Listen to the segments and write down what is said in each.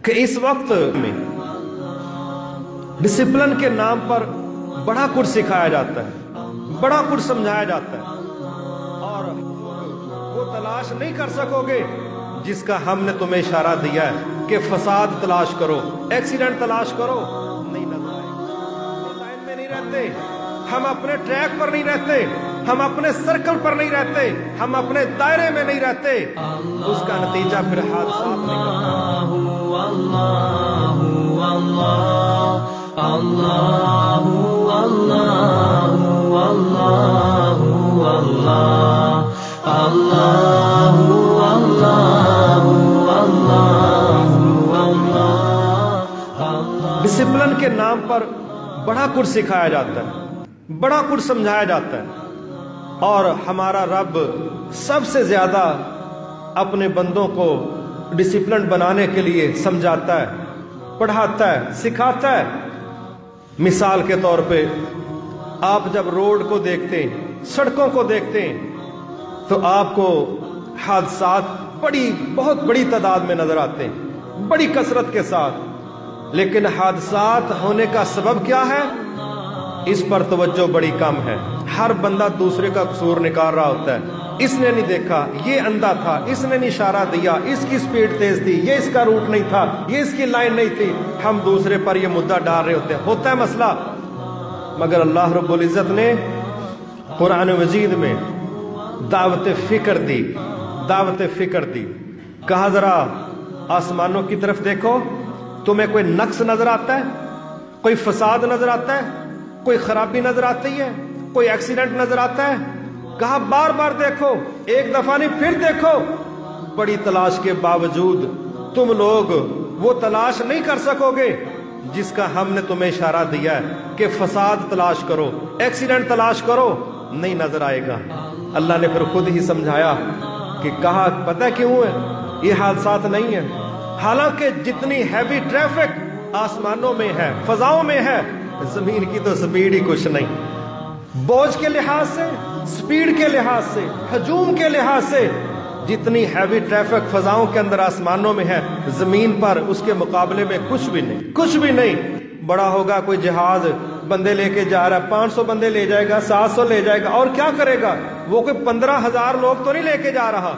کہ اس वक्त में डिसिप्लिन के नाम पर बड़ा कुछ सिखाया जाता है, बड़ा कुछ समझाया जाता है, और वो तलाश नहीं कर सकोगे जिसका हमने तुम्हें इशारा दिया है कि फसाद तलाश करो, एक्सीडेंट तलाश करो, नहीं नजर आएगा। लाइन में नहीं रहते, हम अपने ट्रैक पर नहीं रहते, हम अपने सर्कल पर नहीं रहते, हम अपने दायरे में नहीं रहते, उसका नतीजा फिर हादसात निकलता है। डिसिप्लिन के नाम पर बड़ा कुछ सिखाया जाता है, बड़ा कुछ समझाया जाता है, और हमारा रब सबसे ज्यादा अपने बंदों को डिसिप्लिन बनाने के लिए समझाता है, पढ़ाता है, सिखाता है। मिसाल के तौर पे आप जब रोड को देखते हैं, सड़कों को देखते हैं, तो आपको हादसात बहुत बड़ी तादाद में नजर आते हैं, बड़ी कसरत के साथ। लेकिन हादसात होने का सबब क्या है, इस पर तवज्जो बड़ी कम है। हर बंदा दूसरे का कसूर निकाल रहा होता है, इसने नहीं देखा, ये अंधा था, इसने नहीं इशारा दिया, इसकी स्पीड तेज थी, ये इसका रूट नहीं था, ये इसकी लाइन नहीं थी। हम दूसरे पर ये मुद्दा डाल रहे होते हैं, होता है मसला। मगर अल्लाह रब्बुल इज्जत ने कुरान मजीद में दावत फिक्र दी, दावत फिक्र दी। कहा जरा आसमानों की तरफ देखो, तुम्हें कोई नक्स नजर आता है, कोई फसाद नजर आता है, कोई खराबी नजर आती है, कोई एक्सीडेंट नजर आता है? कहा बार बार देखो, एक दफा नहीं फिर देखो। बड़ी तलाश के बावजूद तुम लोग वो तलाश नहीं कर सकोगे जिसका हमने तुम्हें इशारा दिया है कि फसाद तलाश करो, एक्सीडेंट तलाश करो, नहीं नजर आएगा। अल्लाह ने फिर खुद ही समझाया कि कहा पता क्यों है ये हादसात नहीं है। हालांकि जितनी हैवी ट्रैफिक आसमानों में है, फजाओं में है, जमीन की तो स्पीड ही कुछ नहीं। बोझ के लिहाज से, स्पीड के लिहाज से, हजूम के लिहाज से जितनी हैवी ट्रैफिक फजाओं के अंदर आसमानों में है, जमीन पर उसके मुकाबले में कुछ भी नहीं, कुछ भी नहीं। बड़ा होगा कोई जहाज बंदे लेके जा रहा है, 500 बंदे ले जाएगा, 700 ले जाएगा, और क्या करेगा वो? कोई 15,000 लोग तो नहीं लेके जा रहा।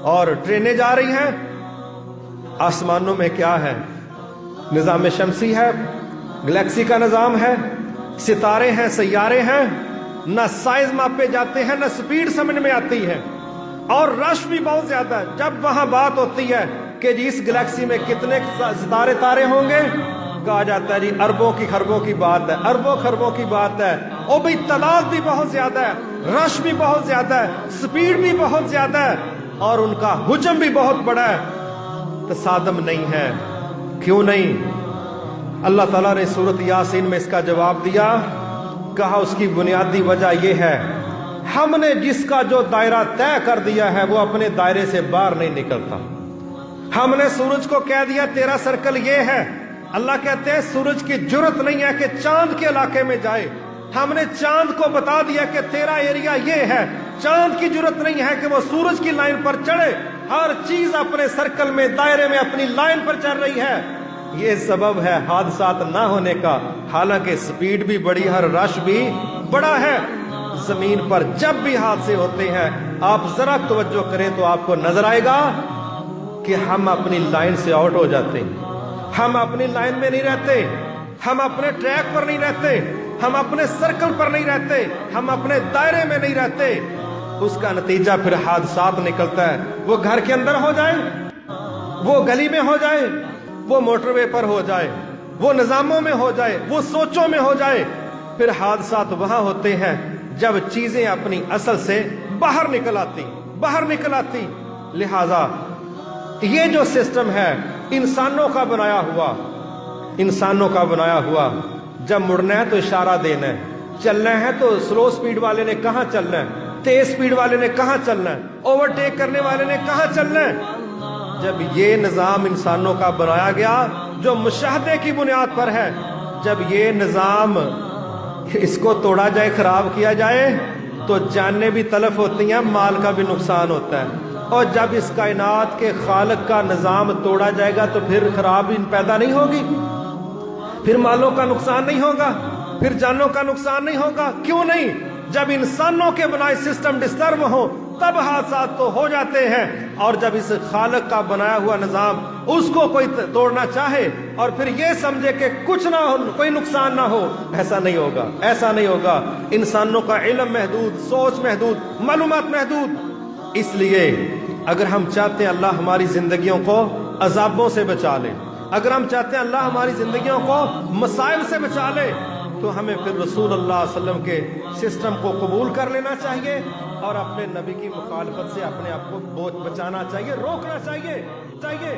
और ट्रेनें जा रही हैं, आसमानों में क्या है? निजाम शमसी है, गैलेक्सी का निजाम है, सितारे हैं, सैयारे हैं, न साइज मापे जाते हैं, न स्पीड समझ में आती है, और रश भी बहुत ज्यादा है। जब वहां बात होती है कि जी इस गैलेक्सी में कितने सितारे तारे होंगे, कहा जाता है जी अरबों की खरबों की बात है, अरबों खरबों की बात है। ओ भाई तादाद भी बहुत ज्यादा है, रश भी बहुत ज्यादा है, स्पीड भी बहुत ज्यादा है, और उनका हुजम भी बहुत बड़ा है। तसादम नहीं है। क्यों नहीं? अल्लाह ताला ने सूरत यासीन में इसका जवाब दिया। कहा उसकी बुनियादी वजह यह है, हमने जिसका जो दायरा तय कर दिया है वो अपने दायरे से बाहर नहीं निकलता। हमने सूरज को कह दिया तेरा सर्कल ये है, अल्लाह कहते हैं सूरज की जरूरत नहीं है कि चांद के इलाके में जाए। हमने चांद को बता दिया कि तेरा एरिया ये है, चांद की जरूरत नहीं है कि वो सूरज की लाइन पर चढ़े। हर चीज अपने सर्कल में, दायरे में, अपनी लाइन पर चल रही है। ये सबब है हादसात ना होने का। हालांकि स्पीड भी बड़ी है, रश भी बड़ा है। जमीन पर जब भी हादसे होते हैं, आप जरा तवज्जो करें तो आपको नजर आएगा कि हम अपनी लाइन से आउट हो जाते हैं, हम अपनी लाइन में नहीं रहते, हम अपने ट्रैक पर नहीं रहते, हम अपने सर्कल पर नहीं रहते, हम अपने दायरे में नहीं रहते। उसका नतीजा फिर हादसात निकलता है। वो घर के अंदर हो जाए, वो गली में हो जाए, वो मोटरवे पर हो जाए, वो निजामों में हो जाए, वो सोचों में हो जाए। फिर हादसात वहां होते हैं जब चीजें अपनी असल से बाहर निकल आती। लिहाजा ये जो सिस्टम है इंसानों का बनाया हुआ, जब मुड़ना है तो इशारा देना है, चलना है तो स्लो स्पीड वाले ने कहां चलना है, तेज स्पीड वाले ने कहां चलना है, ओवरटेक करने वाले ने कहां चलना है। जब ये निजाम इंसानों का बनाया गया जो मुशाहदे की बुनियाद पर है, जब ये निजाम इसको तोड़ा जाए, खराब किया जाए, तो जानें भी तलफ होती हैं, माल का भी नुकसान होता है। اور جب اس کائنات کے خالق کا نظام توڑا جائے گا تو پھر خرابی پیدا نہیں ہوگی، پھر مالوں کا نقصان نہیں ہوگا، پھر جانوں کا نقصان نہیں ہوگا؟ کیوں نہیں؟ جب انسانوں کے بنائے سسٹم ڈسٹرب ہو تب حادثات تو ہو جاتے ہیں، اور جب اس خالق کا بنایا ہوا نظام اس کو کوئی توڑنا چاہے اور پھر یہ سمجھے کہ کچھ نہ ہو، کوئی نقصان نہ ہو، ایسا نہیں ہوگا، ایسا نہیں ہوگا۔ انسانوں کا علم محدود، سوچ محدود، معلومات محدود۔ اس لیے اگر ہم چاہتے ہیں اللہ ہماری زندگیوں کو عذابوں سے بچا لے، اگر ہم چاہتے ہیں اللہ ہماری زندگیوں کو مصائب سے بچا لے، تو ہمیں پھر رسول اللہ صلی اللہ علیہ وسلم کے سسٹم کو قبول کر لینا چاہیے اور اپنے نبی کی مخالفت سے اپنے آپ کو بچانا چاہیے، روکنا چاہیے۔